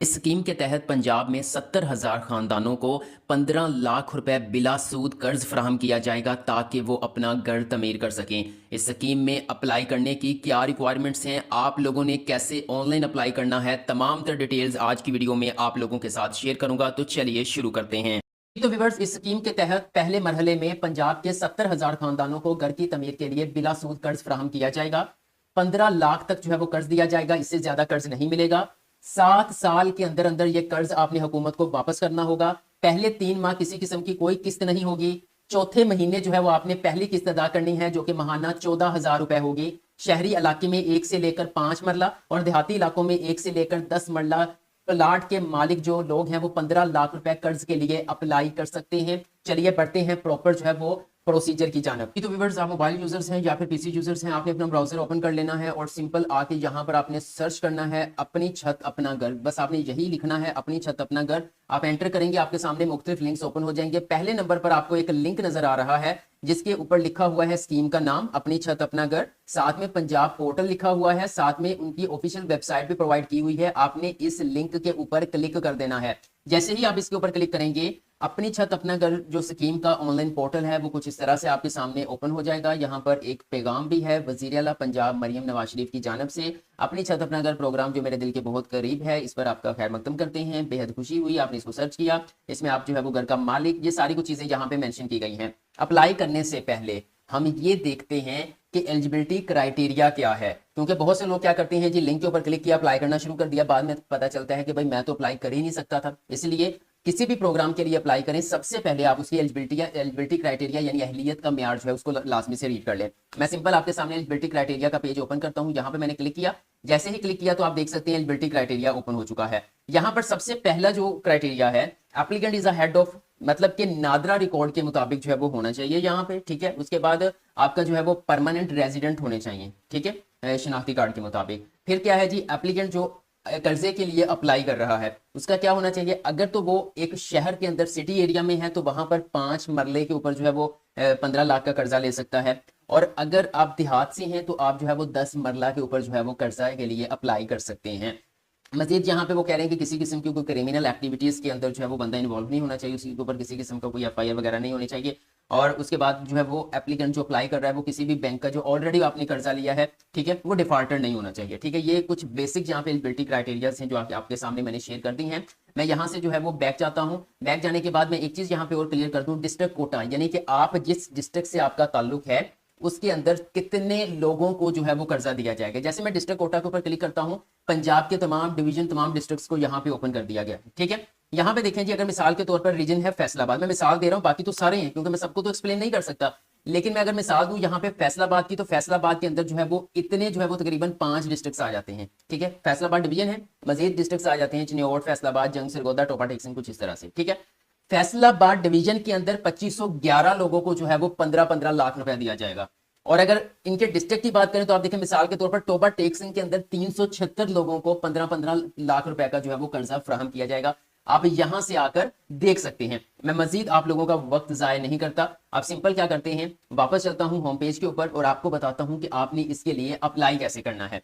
इस स्कीम के तहत पंजाब में 70,000 खानदानों को 15 लाख रुपए बिला सूद कर्ज फराहम किया जाएगा ताकि वो अपना घर तमीर कर सकें। इस स्कीम में अप्लाई करने की क्या रिक्वायरमेंट्स हैं, आप लोगों ने कैसे ऑनलाइन अप्लाई करना है, तमाम तर डिटेल्स आज की वीडियो में आप लोगों के साथ शेयर करूंगा। तो चलिए शुरू करते हैं। तो व्यूअर्स, इस स्कीम के तहत पहले मरहले में पंजाब के 70,000 खानदानों को घर की तमीर के लिए बिला सूद कर्ज फराहम किया जाएगा। 15 लाख तक जो है वो कर्ज दिया जाएगा, इससे ज्यादा कर्ज नहीं मिलेगा। 7 साल के अंदर अंदर ये कर्ज आपने हुकूमत को वापस करना होगा। पहले 3 माह किसी किस्म की कोई किस्त नहीं होगी। चौथे महीने जो है वो आपने पहली किस्त अदा करनी है, जो कि महाना 14,000 रुपए होगी। शहरी इलाके में 1 से लेकर 5 मरला और देहाती इलाकों में 1 से लेकर 10 मरला प्लाट के मालिक जो लोग हैं वो 15 लाख रुपए कर्ज के लिए अप्लाई कर सकते हैं। चलिए बढ़ते हैं प्रॉपर जो है वो प्रोसीजर की जानब। तो व्यूअर्स, आप मोबाइल यूजर्स हैं या फिर पीसी यूजर्स हैं, आपने अपना ब्राउजर ओपन कर लेना है और सिंपल आके यहाँ पर आपने सर्च करना है अपनी छत अपना घर। बस आपने यही लिखना है, अपनी छत अपना घर। आप एंटर करेंगे, आपके सामने मुख्तलिफ लिंक्स ओपन हो जाएंगे। पहले नंबर पर आपको एक लिंक नजर आ रहा है जिसके ऊपर लिखा हुआ है स्कीम का नाम अपनी छत अपना घर, साथ में पंजाब पोर्टल लिखा हुआ है, साथ में उनकी ऑफिशियल वेबसाइट भी प्रोवाइड की हुई है। आपने इस लिंक के ऊपर क्लिक कर देना है। जैसे ही आप इसके ऊपर क्लिक करेंगे, अपनी छत अपना घर जो स्कीम का ऑनलाइन पोर्टल है वो कुछ इस तरह से आपके सामने ओपन हो जाएगा। यहाँ पर एक पैगाम भी है वजीर आला पंजाब मरियम नवाज शरीफ की जानब से। अपनी छत अपना घर प्रोग्राम जो मेरे दिल के बहुत करीब है, इस पर आपका खैर मकदम करते हैं। बेहद खुशी हुई आपने इसको सर्च किया। इसमें आप जो है वो घर का मालिक, ये सारी कुछ चीजें यहाँ पे मेंशन की गई हैं। अप्लाई करने से पहले हम ये देखते हैं कि एलिजिबिलिटी क्राइटेरिया क्या है, क्योंकि बहुत से लोग क्या करते हैं जी, लिंक के ऊपर क्लिक किया, अप्लाई करना शुरू कर दिया, बाद में पता चलता है कि भाई मैं तो अप्लाई कर ही नहीं सकता था। इसलिए किसी भी प्रोग्राम के लिए अप्लाई करें, सबसे पहले आप उसकी एलिजिबिलिटी क्राइटेरिया यानी अहलियत का म्यार जो है उसको लाजमी से रीड कर लें। मैं सिंपल आपके सामने एलिजिबिलिटी क्राइटेरिया का पेज ओपन करता हूं। यहाँ पे मैंने क्लिक किया, जैसे ही क्लिक किया तो आप देख सकते हैं एलिजिबिलिटी क्राइटेरिया ओपन हो चुका है। यहाँ पर सबसे पहला जो क्राइटेरिया है, applicant is a head of, मतलब कि नादरा रिकॉर्ड के मुताबिक जो है वो होना चाहिए यहाँ पे, ठीक है। उसके बाद आपका जो है वो परमानेंट रेजिडेंट होने चाहिए, ठीक है, शनाख्ती कार्ड के मुताबिक। फिर क्या है जी, एप्लीकेंट जो कर्जे के लिए अप्लाई कर रहा है उसका क्या होना चाहिए, अगर तो वो एक शहर के अंदर सिटी एरिया में है तो वहां पर 5 मरले के ऊपर जो है वो 15 लाख का कर्जा ले सकता है। और अगर आप देहात से हैं तो आप जो है वो 10 मरला के ऊपर जो है वो कर्जा के लिए अप्लाई कर सकते हैं। मजीद यहाँ पे वो कह रहे हैं कि किसी किस्म की कोई क्रिमिनल एक्टिविटीज के अंदर जो है वो बंदा इन्वॉल्व नहीं होना चाहिए, उसके ऊपर किसी किस्म का कोई एफआईआर वगैरह नहीं होनी चाहिए। और उसके बाद जो है वो एप्लीकेंट जो अप्लाई कर रहा है वो किसी भी बैंक का जो ऑलरेडी आपने कर्जा लिया है, ठीक है, वो डिफॉल्टर नहीं होना चाहिए, ठीक है। ये कुछ बेसिक यहाँ पे एलिजिबिलिटी क्राइटेरियाज हैं जो आपके सामने मैंने शेयर कर दी हैं। मैं यहाँ से जो है वो बैक जाता हूँ। बैक जाने के बाद मैं एक चीज यहाँ पे और क्लियर कर दूँ, डिस्ट्रिक्ट कोटा, यानी कि आप जिस डिस्ट्रिक्ट से आपका ताल्लुक है उसके अंदर कितने लोगों को जो है वो कर्जा दिया जाएगा। जैसे मैं डिस्ट्रिक्ट कोटा के ऊपर क्लिक करता हूं, पंजाब के तमाम डिवीजन तमाम डिस्ट्रिक्ट्स को यहाँ पे ओपन कर दिया गया, ठीक है। यहाँ पे देखें जी, अगर मिसाल के तौर पर रीजन है फैसलाबाद, मैं मिसाल दे रहा हूँ, बाकी तो सारे हैं क्योंकि मैं सबको तो एक्सप्लेन नहीं कर सकता, लेकिन मैं अगर मिसाल दूं यहाँ पे फैसलाबाद की, तो फैसलाबाद के अंदर जो है वो इतने जो है वो तकरीबन 5 डिस्ट्रिक्ट्स आ जाते हैं, ठीक है। फैसलाबाद डिवीजन है, मजीद डिस्ट्रिक्ट्स आ जाते हैं चिन्योट, फैसलाबाद, जंग, सिरगोदा, टोपा टेक्सिंग, कुछ इस तरह से, ठीक है। फैसलाबाद डिवीजन के अंदर 2511 लोगों को जो है वो 15-15 लाख रुपया दिया जाएगा। और अगर इनके डिस्ट्रिक्ट की बात करें तो आप देखें, मिसाल के तौर पर टोबा टेक्सिंग के अंदर 376 लोगों को 15-15 लाख रुपए का जो है वो कर्जा फराहम किया जाएगा। आप यहां से आकर देख सकते हैं। मैं मजीद आप लोगों का वक्त जाया नहीं करता, आप सिंपल क्या करते हैं, वापस चलता हूं होम पेज के ऊपर और आपको बताता हूं कि आपने इसके लिए अप्लाई कैसे करना है।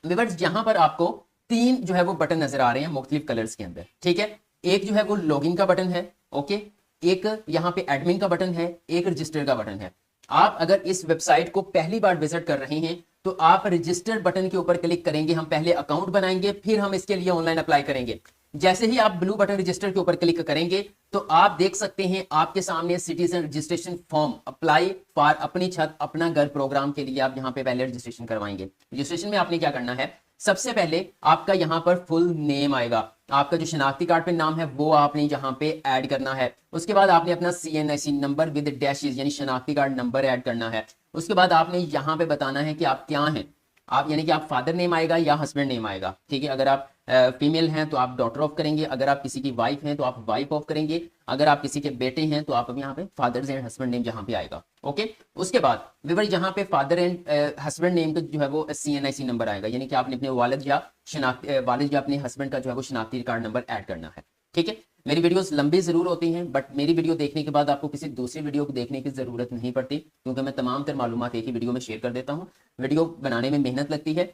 व्यूअर्स, यहां पर आपको 3 जो है वो बटन नजर आ रहे हैं मुख्तलिफ कलर्स के अंदर, ठीक है। एक जो है वो लॉगिन का बटन है, ओके, एक यहाँ पे एडमिन का बटन है, एक रजिस्टर का बटन है। आप अगर इस वेबसाइट को पहली बार विजिट कर रहे हैं तो आप रजिस्टर बटन के ऊपर क्लिक करेंगे। हम पहले अकाउंट बनाएंगे, फिर हम इसके लिए ऑनलाइन अप्लाई करेंगे। जैसे ही आप ब्लू बटन रजिस्टर के ऊपर क्लिक करेंगे तो आप देख सकते हैं आपके सामने citizen registration form apply for अपनी छत अपना घर प्रोग्राम के लिए आप यहाँ पे पहले रजिस्ट्रेशन करवाएंगे। रजिस्ट्रेशन में आपने क्या करना है, सबसे पहले आपका यहाँ पर फुल नेम आएगा, आपका जो शनाख्ती कार्ड पे नाम है वो आपने यहाँ पे ऐड करना है। उसके बाद आपने अपना CNIC नंबर विद डैशेस यानी शनाख्ती कार्ड नंबर ऐड करना है। उसके बाद आपने यहाँ पे बताना है कि आप क्या हैं, आप यानी कि आप फादर नेम आएगा या हस्बैंड नेम आएगा, ठीक है। अगर आप फीमेल हैं तो आप डॉटर ऑफ करेंगे, अगर आप किसी की वाइफ हैं तो आप वाइफ ऑफ करेंगे, अगर आप किसी के बेटे हैं तो आप यहाँ पे फादर्स एंड हस्बैंड नेम यहाँ पे आएगा, ओके। उसके बाद विवर यहाँ पे फादर एंड हस्बैंड नेम का जो है वो CNIC नंबर आएगा, यानी कि आपने अपने वालिद या अपने हस्बैंड का जो है वो शनाख्ती कार्ड नंबर ऐड करना है, ठीक है। मेरी वीडियोस लंबी जरूर होती हैं बट मेरी वीडियो देखने के बाद आपको किसी दूसरी वीडियो को देखने की जरूरत नहीं पड़ती, क्योंकि मैं तमाम तर मालूमात एक ही वीडियो में शेयर कर देता हूँ। वीडियो बनाने में मेहनत लगती है,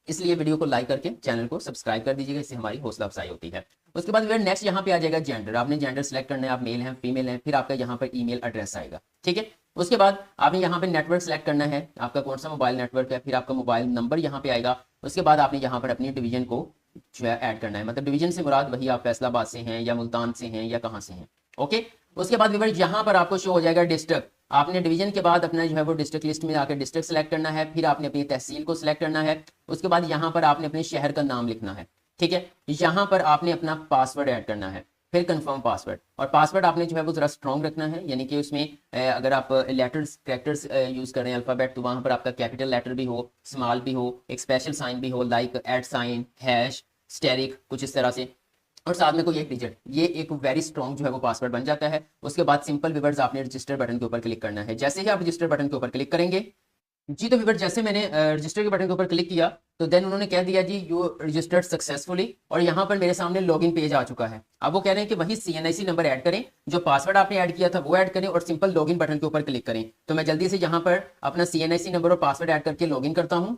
इसलिए वीडियो को लाइक करके चैनल को सब्सक्राइब कर दीजिएगा, इससे हमारी हौसला अफजाई होती है। उसके बाद फिर नेक्स्ट यहाँ पे आ जाएगा जेंडर। आपने जेंडर सेलेक्ट करना है, आप मेल हैं फीमेल हैं, फिर आपका यहाँ पर ईमेल एड्रेस आएगा, ठीक है। उसके बाद आपने यहाँ पे नेटवर्क सेलेक्ट करना है, आपका कौन सा मोबाइल नेटवर्क है, फिर आपका मोबाइल नंबर यहाँ पे आएगा। उसके बाद आपने यहाँ पर अपनी डिवीजन को जो है ऐड करना है, मतलब डिवीजन से मुराद वही आप फैसलाबाद से हैं या मुल्तान से हैं या कहाँ से हैं, ओके। उसके बाद व्यूअर्स यहाँ पर आपको शो हो जाएगा डिस्ट्रिक्ट। आपने डिवीजन के बाद अपना जो है वो डिस्ट्रिक्ट लिस्ट में आकर डिस्ट्रिक्ट सेलेक्ट करना है, फिर आपने अपनी तहसील को सिलेक्ट करना है। उसके बाद यहाँ पर आपने अपने शहर का नाम लिखना है, ठीक है। यहाँ पर आपने अपना पासवर्ड ऐड करना है, फिर कंफर्म पासवर्ड। और पासवर्ड आपने जो है वो जरा स्ट्रॉन्ग रखना है, यानी कि उसमें अगर आप लेटर्स कैरेक्टर्स यूज कर रहे हैं अल्फाबेट, तो वहां पर आपका कैपिटल लेटर भी हो, स्मॉल भी हो, एक स्पेशल साइन भी हो, like at sign, hash, asterisk, कुछ इस तरह से, और साथ में कोई एक डिजिट। ये एक वेरी स्ट्रॉन्ग जो है वो पासवर्ड बन जाता है। उसके बाद सिंपल व्यूअर्स आपने रजिस्टर बटन के ऊपर क्लिक करना है। जैसे ही आप रजिस्टर बटन के ऊपर क्लिक करेंगे जी, तो व्यूअर्स जैसे मैंने रजिस्टर के बटन के ऊपर क्लिक किया तो देन उन्होंने कह दिया जी यू रजिस्टर्ड सक्सेसफुली, और यहाँ पर मेरे सामने लॉगिन पेज आ चुका है। अब वो कह रहे हैं कि वही CNIC नंबर ऐड करें, जो पासवर्ड आपने ऐड किया था वो ऐड करें और सिंपल लॉगिन बटन के ऊपर क्लिक करें। तो मैं जल्दी से यहाँ पर अपना CNIC नंबर और पासवर्ड ऐड करके लॉगिन करता हूँ।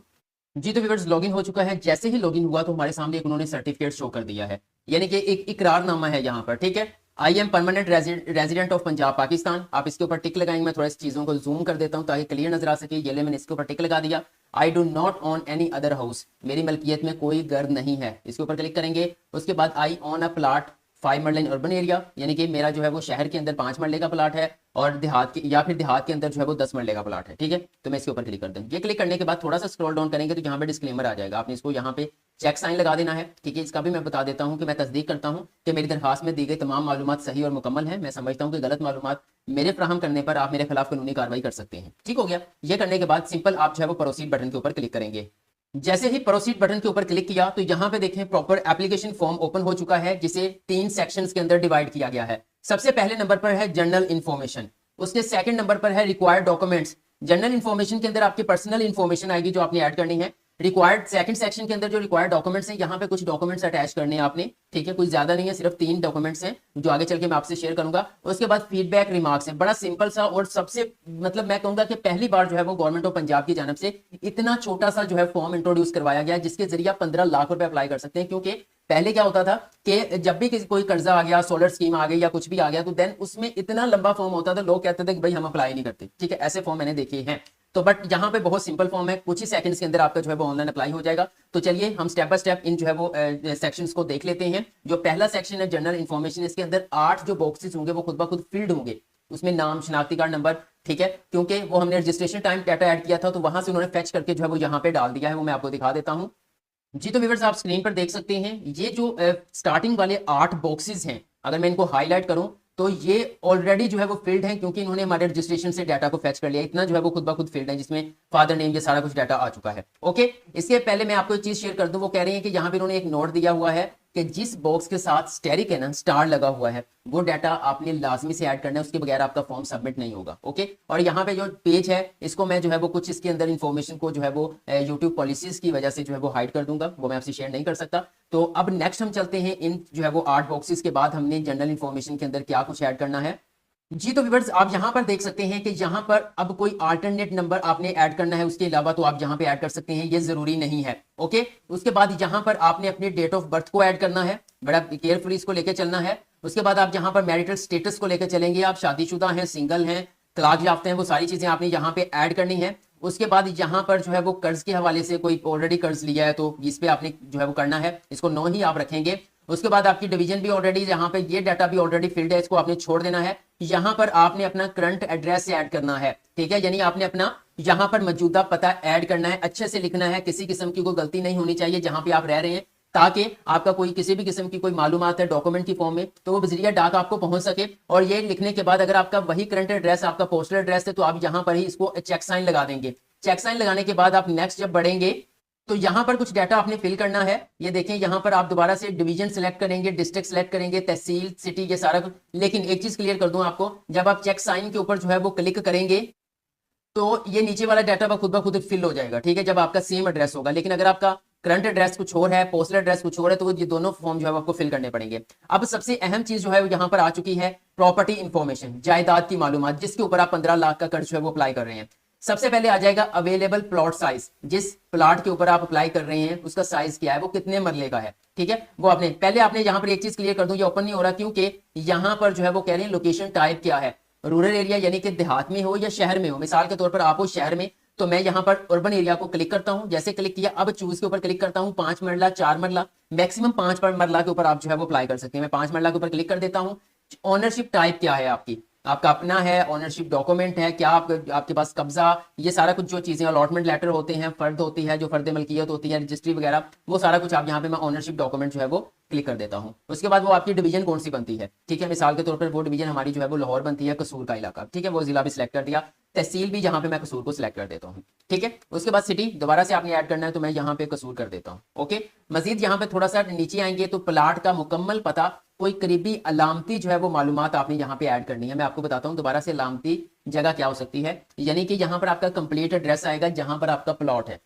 जी, तो व्यूअर्स लॉगिन हो चुका है। जैसे ही लॉगिन हुआ तो हमारे सामने एक उन्होंने सर्टिफिकेट शो कर दिया है, यानी कि एक इकरारनामा है यहाँ पर, ठीक है। I am permanent resident of Punjab Pakistan. आप इसके ऊपर टिक लगाएंगे। मैं थोड़ा इस चीजों को जूम कर देता हूँ ताकि क्लियर नजर आ सके। ये ले मैंने इसके ऊपर टिक लगा दिया। I do not on any other house, मेरी मलकियत में कोई घर नहीं है, इसके ऊपर क्लिक करेंगे। उसके बाद आई ऑन अ प्लाट 5 मरले इन अर्बन एरिया, यानी कि मेरा जो है वो शहर के अंदर 5 मरले का प्लाट है और देहात के या फिर देहात के अंदर जो है वो 10 मरले का प्लाट है, ठीक है। तो मैं इसके ऊपर क्लिक कर दूँ। ये क्लिक करने के बाद थोड़ा सा स्क्रॉल डाउन करेंगे तो यहाँ पे डिस्क्लेमर आ जाएगा। आपने इसको यहाँ पे चेक साइन लगा देना है, ठीक है। इसका भी मैं बता देता हूँ कि मैं तस्दीक करता हूँ कि मेरी दरखास्त में दी गई तमाम मालूमात सही और मुकम्मल है। मैं समझता हूँ कि गलत मालूमात मेरे फ्राहम करने पर आप मेरे खिलाफ कानूनी कार्रवाई कर सकते हैं, ठीक हो गया। ये करने के बाद सिंपल आप जो है वो प्रोसीड बटन के ऊपर क्लिक करेंगे। जैसे ही प्रोसीड बटन के ऊपर क्लिक किया तो यहाँ पे देखें प्रॉपर एप्लीकेशन फॉर्म ओपन हो चुका है, जिसे 3 सेक्शंस के अंदर डिवाइड किया गया है। सबसे पहले नंबर पर है जनरल इन्फॉर्मेशन, उसके सेकंड नंबर पर है रिक्वायर्ड डॉक्यूमेंट्स। जनरल इन्फॉर्मेशन के अंदर आपकी पर्सनल इन्फॉर्मेशन आएगी जो आपने ऐड करनी है। रिक्वायर्ड सेकंड सेक्शन के अंदर जो रिक्वायर्ड डॉक्यूमेंट्स हैं, यहाँ पे कुछ डॉक्यूमेंट्स अटैच करने हैं आपने, ठीक है। कुछ ज्यादा नहीं है, सिर्फ 3 डॉक्यूमेंट्स हैं जो आगे चल के मैं आपसे शेयर करूंगा। उसके बाद फीडबैक रिमार्क्स है, बड़ा सिंपल सा और सबसे मतलब मैं कहूंगा कि पहली बार जो है वो गवर्नमेंट ऑफ पंजाब की जानब से इतना छोटा सा जो है फॉर्म इंट्रोड्यूस करवाया गया, जिसके जरिए 15 लाख रुपए अप्लाई कर सकते हैं। क्योंकि पहले क्या होता था कि जब भी किसी कोई कर्जा आ गया, सोलर स्कीम आ गई या कुछ भी आ गया, तो देन उसमें इतना लंबा फॉर्म होता था, लोग कहते थे कि भाई हम अप्लाई नहीं करते, ठीक है। ऐसे फॉर्म मैंने देखे हैं। तो बट यहाँ पे बहुत सिंपल फॉर्म है, कुछ ही सेकंड्स के अंदर आपका जो है वो ऑनलाइन अप्लाई हो जाएगा। तो चलिए हम स्टेप बाय स्टेप इन जो है वो सेक्शंस को देख लेते हैं। जो पहला सेक्शन है जनरल इन्फॉर्मेशन, इसके अंदर 8 जो बॉक्सेस होंगे वो खुद ब खुद फील्ड होंगे। उसमें नाम, शनाख्ती कार्ड नंबर, ठीक है, क्योंकि वो हमने रजिस्ट्रेशन टाइम डाटा ऐड किया था तो वहां से उन्होंने फेच करके जो है वो यहाँ पे डाल दिया है। वो मैं आपको दिखा देता हूँ। जी, तो व्यूअर्स आप स्क्रीन पर देख सकते हैं ये जो स्टार्टिंग वाले 8 बॉक्सेस हैं, अगर मैं इनको हाईलाइट करूं तो ये ऑलरेडी जो है वो फील्ड है, क्योंकि इन्होंने हमारे रजिस्ट्रेशन से डाटा को फेच कर लिया। इतना जो है वो खुद ब खुद फील्ड है, जिसमें फादर नेम ये सारा कुछ डाटा आ चुका है, ओके। इसके पहले मैं आपको एक चीज शेयर कर दूं। वो कह रहे हैं कि यहाँ पे उन्होंने एक नोट दिया हुआ है कि जिस बॉक्स के साथ स्टेरिक है ना, स्टार लगा हुआ है, वो डाटा आपने लाजमी से ऐड करना है, उसके बगैर आपका फॉर्म सबमिट नहीं होगा, ओके। और यहाँ पे जो पेज है इसको मैं जो है वो कुछ इसके अंदर इन्फॉर्मेशन को जो है वो यूट्यूब पॉलिसीज की वजह से जो है वो हाइड कर दूंगा, वो मैं आपसे शेयर नहीं कर सकता। तो अब नेक्स्ट हम चलते हैं इन जो है वो 8 बॉक्सेस के बाद हमने जनरल इन्फॉर्मेशन के अंदर क्या कुछ ऐड करना है। जी, तो व्यूअर्स आप यहां पर देख सकते हैं कि यहां पर अब कोई अल्टरनेट नंबर आपने ऐड करना है, उसके अलावा तो आप यहां पे ऐड कर सकते हैं, ये जरूरी नहीं है, ओके। उसके बाद यहां पर आपने अपने डेट ऑफ बर्थ को ऐड करना है, बड़ा केयरफुली इसको लेके चलना है। उसके बाद आप यहां पर मैरिटल स्टेटस को लेकर चलेंगे, आप शादीशुदा हैं, सिंगल हैं, तलाक याफ्ता हैं, वो सारी चीजें आपने यहाँ पे ऐड करनी है। उसके बाद यहाँ पर जो है वो कर्ज के हवाले से कोई ऑलरेडी कर्ज लिया है तो इस पे आपने जो है वो करना है, इसको नो ही आप रखेंगे। उसके बाद आपकी डिवीजन भी ऑलरेडी यहाँ पे ये डाटा भी ऑलरेडी फील्ड है, इसको आपने छोड़ देना है। यहाँ पर आपने अपना करंट एड्रेस ऐड करना है, ठीक है, यानी आपने अपना यहाँ पर मौजूदा पता ऐड करना है, अच्छे से लिखना है, किसी किस्म की कोई गलती नहीं होनी चाहिए जहां पे आप रह रहे हैं, ताकि आपका कोई किसी भी किस्म की कोई मालूमात है डॉक्यूमेंट की फॉर्म में तो वो बजरिया डाक आपको पहुंच सके। और ये लिखने के बाद अगर आपका वही करंट एड्रेस आपका पोस्टल एड्रेस है तो आप यहाँ पर ही इसको चेक साइन लगा देंगे। चेक साइन लगाने के बाद आप नेक्स्ट जब बढ़ेंगे तो यहाँ पर कुछ डाटा आपने फिल करना है। ये देखें यहाँ पर आप दोबारा से डिवीजन सेलेक्ट करेंगे, डिस्ट्रिक्ट सेलेक्ट करेंगे, तहसील, सिटी, ये सारा कुछ। लेकिन एक चीज क्लियर कर दूं आपको, जब आप चेक साइन के ऊपर जो है वो क्लिक करेंगे तो ये नीचे वाला डाटा खुद ब खुद फिल हो जाएगा, ठीक है, जब आपका सेम एड्रेस होगा। लेकिन अगर आपका करंट एड्रेस कुछ और है, पोस्टल एड्रेस कुछ और है, तो ये दोनों फॉर्म जो है आपको फिल करने पड़ेंगे। अब सबसे अहम चीज जो है वो यहाँ पर आ चुकी है, प्रॉपर्टी इंफॉर्मेशन, जायदाद की मालूमात, जिसके ऊपर आप 15 लाख का कर्ज जो है वो अप्लाई कर रहे हैं। सबसे पहले आ जाएगा अवेलेबल प्लॉट साइज, जिस प्लॉट के ऊपर आप अप्लाई कर रहे हैं उसका साइज क्या है, वो कितने मरले का है, ठीक है। वो आपने पहले आपने यहाँ पर एक चीज क्लियर कर दूं, ये ओपन नहीं हो रहा क्योंकि यहाँ पर जो है वो कह रहे हैं लोकेशन टाइप क्या है, रूरल एरिया यानी कि देहात में हो या शहर में हो। मिसाल के तौर पर आप हो शहर में, तो मैं यहाँ पर अर्बन एरिया को क्लिक करता हूँ, जैसे क्लिक किया अब चूज के ऊपर क्लिक करता हूँ, 5 मरला 4 मरला मैक्सिमम 5 मरला के ऊपर आप जो है वो अप्लाई कर सकते हैं। मैं 5 मरला के ऊपर क्लिक कर देता हूँ। ऑनरशिप टाइप क्या है आपकी, आपका अपना है, ऑनरशिप डॉक्यूमेंट है क्या, आपके पास कब्जा, ये सारा कुछ जो चीजें अलॉटमेंट लेटर होते हैं, फर्द होती है जो फर्द मलकियत होती है, रजिस्ट्री वगैरह, वो सारा कुछ आप यहाँ पे मैं ऑनरशिप डॉक्यूमेंट जो है वो क्लिक कर देता हूँ। उसके बाद वो आपकी डिवीजन कौन सी बनती है, ठीक है। मिसाल के तौर पर वो डिवीजन हमारी जो है वो लाहौर बनती है, कसूर का इलाका, ठीक है। वो जिला भी सिलेक्ट कर दिया, तहसील भी यहाँ पे मैं कसूर को सिलेक्ट कर देता हूँ, ठीक है। उसके बाद सिटी दोबारा से आपने ऐड करना है, तो मैं यहाँ पे कसूर कर देता हूँ, ओके। मजीद यहाँ पे थोड़ा सा नीचे आएंगे तो प्लाट का मुकम्मल पता, कोई करीबी अलामती जो है वो मालूमात आपने यहाँ पे ऐड करनी है। मैं आपको बताता हूँ दोबारा से अलामती जगह क्या हो सकती है, यानी कि यहाँ पर आपका कंप्लीट एड्रेस आएगा जहां पर आपका प्लॉट है,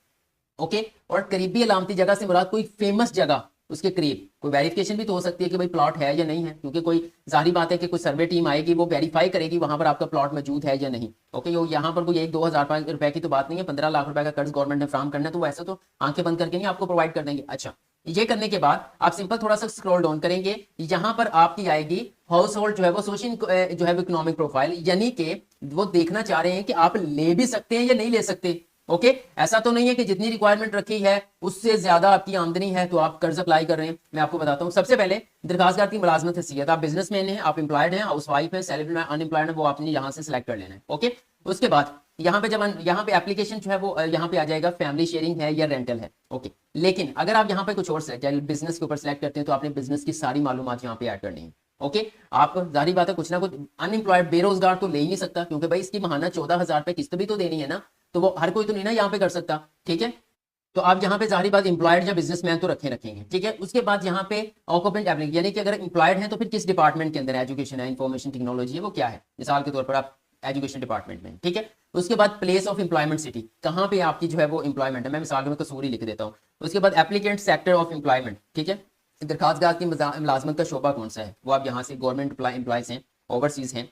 ओके। और करीबी अलामती जगह से मुराद कोई फेमस जगह, उसके करीब कोई वेरिफिकेशन भी तो हो सकती है कि भाई प्लॉट है या नहीं है, क्योंकि कोई जाहिर बात है कि कोई सर्वे टीम आएगी वो वेरीफाई करेगी वहां पर आपका प्लॉट मौजूद है या नहीं, ओके। यहाँ पर कोई 1-2 हज़ार रुपए की तो बात नहीं है, 15 लाख रुपए का कर्ज गवर्नमेंट ने फ्राहम करना है, तो वैसे तो आंखें बंद करके नहीं आपको प्रोवाइड कर देंगे। अच्छा, ये करने के बाद आप सिंपल थोड़ा सा स्क्रॉल डाउन करेंगे, यहाँ पर आपकी आएगी हाउस होल्ड जो है वो सोशल जो है इकोनॉमिक प्रोफाइल, यानी कि वो देखना चाह रहे हैं कि आप ले भी सकते हैं या नहीं ले सकते, ओके। ऐसा तो नहीं है कि जितनी रिक्वायरमेंट रखी है उससे ज्यादा आपकी आमदनी है तो आप कर्ज अप्लाई कर रहे हैं। मैं आपको बताता हूं, सबसे पहले दरखास्तदार की मुलाजमत हैसियत, आप बिजनेसमैन हैं, आप एम्प्लॉयड हैं, हाउस वाइफ है, सैलरी अनएम्प्लॉयड है, वो आपने यहाँ से सिलेक्ट कर लेना है, ओके। उसके बाद यहाँ पे जब यहाँ पे एप्लीकेशन जो है वो यहाँ पे आ जाएगा फैमिली शेयरिंग है या रेंटल है, ओके। लेकिन अगर आप यहाँ पे कुछ और सेलेक्ट बिजनेस के ऊपर सेलेक्ट करते हैं तो आपने बिजनेस की सारी मालूमात यहाँ पे ऐड करनी है, ओके। आप जाहिर बात है कुछ ना कुछ अनएम्प्लॉयड बेरोजगार तो ले ही नहीं सकता, क्योंकि भाई इसकी महाना 14,000 रुपए किस्त भी तो देनी है ना, तो वो हर कोई तो नहीं ना यहाँ पे कर सकता, ठीक है। तो आप यहाँ पे जाहिर बात एम्प्लॉयड या बिजनेसमैन तो रखेंगे, ठीक है। उसके बाद यहाँ पे ऑक्यूपेंट एप्लीकेशन, यानी कि अगर एम्प्लॉयड है तो फिर किस डिपार्टमेंट के अंदर, एजुकेशन है, इंफॉर्मेशन टेक्नोलॉजी है, वो क्या है, मिसाल के तौर पर आप एजुकेशन डिपार्टमेंट में, ठीक है। उसके बाद प्लेस ऑफ एम्प्लॉयमेंट सिटी, कहाँ पे आपकी जो है वो एम्प्लॉयमेंट है, मैं मिसाल में कसूरी लिख देता हूँ। उसके बाद एप्लीकेंट सेक्टर ऑफ एम्प्लॉयमेंट, ठीक है, दरखास्तगार की मुलाजमत का शोबा कौन सा है, वो आप यहाँ से गवर्नमेंट एम्प्लॉयज हैं, ओवरसीज हैं,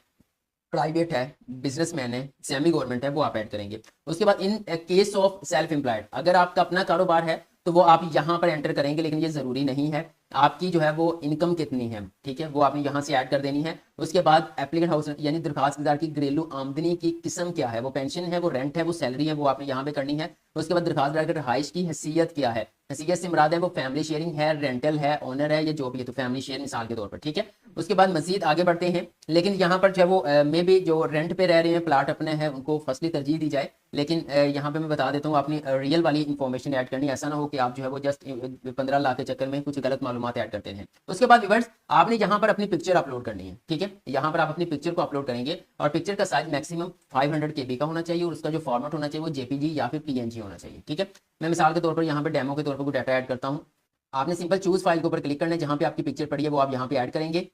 प्राइवेट है, बिजनेसमैन है, सेमी गवर्नमेंट है, वो आप ऐड करेंगे। उसके बाद in case of self employed, अगर आपका अपना कारोबार है तो वो आप यहाँ पर एंटर करेंगे, लेकिन ये जरूरी नहीं है, आपकी जो है वो इनकम कितनी है, ठीक है, वो आपने यहाँ से ऐड कर देनी है। उसके बाद एप्लीकेंट हाउस यानी दरखास्तदार की घरेलू आमदनी की किस्म क्या है, वो पेंशन है, वो रेंट है, वो सैलरी है, वो आपने यहाँ पे करनी है। उसके बाद दरखास्तदार की रहाइश की हैसियत क्या है, हैसियत से मुराद है वो फैमिली शेयरिंग है, रेंटल है, ओनर है, या जो भी है, तो फैमिली शेयर मिसाल के तौर पर, ठीक है। उसके बाद मजीद आगे बढ़ते हैं, लेकिन यहाँ पर जो है वो मे भी जो रेंट पे रह रहे हैं, प्लाट अपने हैं, उनको फर्स्टली तरजीह दी जाए, लेकिन यहाँ पे मैं बता देता हूँ अपनी रियल वाली इंफॉर्मेशन ऐड करनी, ऐसा ना हो कि आप जो है वो जस्ट 15 लाख के चक्कर में कुछ गलत मालूमात ऐड करते हैं। उसके बाद व्यूअर्स आपने यहाँ पर अपनी पिक्चर अपलोड करनी है, ठीक है। यहाँ पर आप अपनी पिक्चर को अपलोड करेंगे और पिक्चर का साइज मैक्सिमम 500 KB का होना चाहिए और उसका जो फॉर्मेट होना चाहिए वो JPG या फिर PNG होना चाहिए, ठीक है। मैं मिसाल के तौर पर यहाँ पे डेमो के तौर पर कोई डाटा ऐड करता हूँ। आपने सिंपल चूज फाइल के ऊपर क्लिक करना है, जहाँ पे आपकी पिक्चर पड़ी है वो आप यहाँ पे ऐड करेंगे।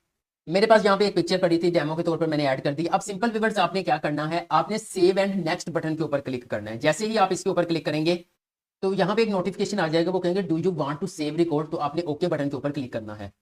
मेरे पास यहाँ पे एक पिक्चर पड़ी थी, डेमो के तौर पर मैंने ऐड कर दी। अब सिंपल व्यूअर्स आपने क्या करना है, आपने सेव एंड नेक्स्ट बटन के ऊपर क्लिक करना है। जैसे ही आप इसके ऊपर क्लिक करेंगे तो यहाँ पे एक नोटिफिकेशन आ जाएगा, वो कहेंगे do you want to save record, तो आपने ओके बटन के ऊपर क्लिक करना है।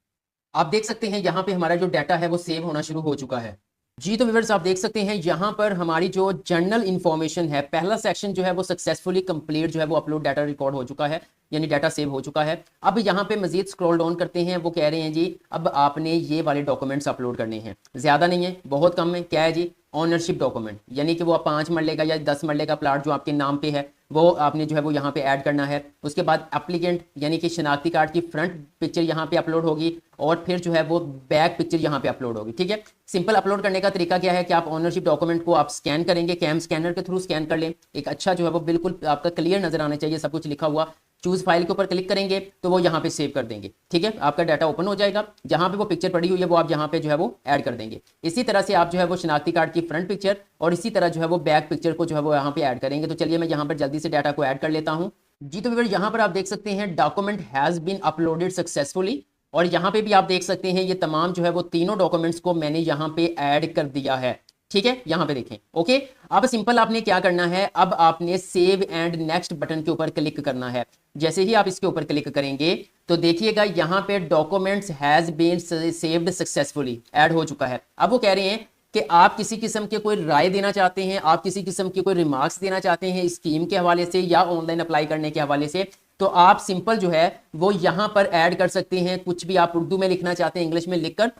आप देख सकते हैं यहाँ पे हमारा जो डाटा है वो सेव होना शुरू हो चुका है जी। तो व्यूअर्स आप देख सकते हैं यहाँ पर हमारी जो जर्नल इन्फॉर्मेशन है, पहला सेक्शन जो है वो सक्सेसफुली कंप्लीट जो है वो अपलोड डाटा रिकॉर्ड हो चुका है, यानी डाटा सेव हो चुका है। अब यहाँ पे मजीद स्क्रॉल डाउन करते हैं, वो कह रहे हैं जी अब आपने ये वाले डॉक्यूमेंट्स अपलोड करने हैं, ज्यादा नहीं है, बहुत कम है, क्या है जी, ऑनरशिप डॉक्यूमेंट, यानी कि वो 5 मरले का या 10 मरले का प्लाट जो आपके नाम पे है वो आपने जो है वो यहाँ पे ऐड करना है। उसके बाद एप्लीकेंट यानी कि शनाख्ती कार्ड की फ्रंट पिक्चर यहाँ पे अपलोड होगी और फिर जो है वो बैक पिक्चर यहाँ पे अपलोड होगी, ठीक है। सिंपल अपलोड करने का तरीका क्या है कि आप ऑनरशिप डॉक्यूमेंट को आप स्कैन करेंगे, कैम स्कैनर के थ्रू स्कैन कर लें, एक अच्छा जो है वो बिल्कुल आपका क्लियर नजर आना चाहिए, सब कुछ लिखा हुआ। चूज फाइल के ऊपर क्लिक करेंगे तो वो यहाँ पे सेव कर देंगे, ठीक है, आपका डाटा ओपन हो जाएगा, जहां पे वो पिक्चर पड़ी हुई है वो आप यहाँ पे जो है वो ऐड कर देंगे। इसी तरह से आप जो है वो शनाख्ती कार्ड की फ्रंट पिक्चर और इसी तरह जो है वो बैक पिक्चर को जो है वो यहाँ पे ऐड करेंगे। तो चलिए मैं यहाँ पर जल्दी से डाटा को ऐड कर लेता हूँ जी। तो व्यूअर्स यहाँ पर आप देख सकते हैं document has been uploaded successfully, और यहाँ पे भी आप देख सकते हैं ये तमाम जो है वो तीनों डॉक्यूमेंट्स को मैंने यहाँ पे ऐड कर दिया है, ठीक है, यहाँ पे देखें, ओके। अब सिंपल आपने क्या करना है, अब आपने सेव एंड नेक्स्ट बटन के ऊपर क्लिक करना है। जैसे ही आप इसके ऊपर क्लिक करेंगे तो देखिएगा यहाँ पे documents has been saved successfully add हो चुका है। अब वो कह रहे हैं कि आप किसी किस्म के कोई राय देना चाहते हैं, आप किसी किस्म के कोई रिमार्क्स देना चाहते हैं स्कीम के हवाले से या ऑनलाइन अप्लाई करने के हवाले से, तो आप सिंपल जो है वो यहाँ पर ऐड कर सकते हैं। कुछ भी आप उर्दू में लिखना चाहते हैं, इंग्लिश में लिखकर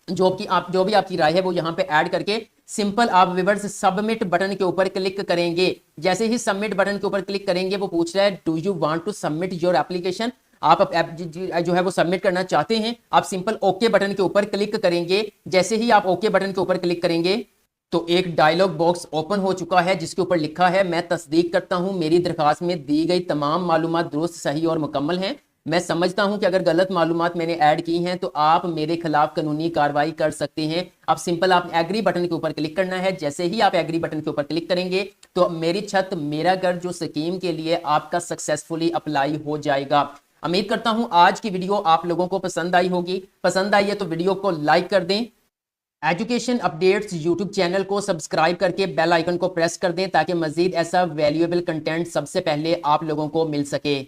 जो भी आपकी राय है वो यहाँ पे ऐड करके सिंपल आप व्यूअर्स सबमिट बटन के ऊपर क्लिक करेंगे। जैसे ही सबमिट बटन के ऊपर क्लिक करेंगे वो पूछ रहा है do you want to submit your application, आप जो है वो सबमिट करना चाहते हैं, आप सिंपल ओके बटन के ऊपर क्लिक करेंगे। जैसे ही आप ओके बटन के ऊपर क्लिक करेंगे तो एक डायलॉग बॉक्स ओपन हो चुका है जिसके ऊपर लिखा है मैं तस्दीक करता हूं मेरी दरखास्त में दी गई तमाम मालूमात दुरुस्त, सही और मुकम्मल हैं। मैं समझता हूं कि अगर गलत मालूमात मैंने ऐड की हैं तो आप मेरे खिलाफ कानूनी कार्रवाई कर सकते हैं। अब सिंपल आप एग्री बटन के ऊपर क्लिक करना है। जैसे ही आप एग्री बटन के ऊपर क्लिक करेंगे तो मेरी छत मेरा घर जो स्कीम के लिए आपका सक्सेसफुली अप्लाई हो जाएगा। उम्मीद करता हूं आज की वीडियो आप लोगों को पसंद आई होगी। पसंद आई है तो वीडियो को लाइक कर दें। एजुकेशन अपडेट्स यूट्यूब चैनल को सब्सक्राइब करके बेल आइकन को प्रेस कर दें ताकि मजीद ऐसा वैल्यूएबल कंटेंट सबसे पहले आप लोगों को मिल सके।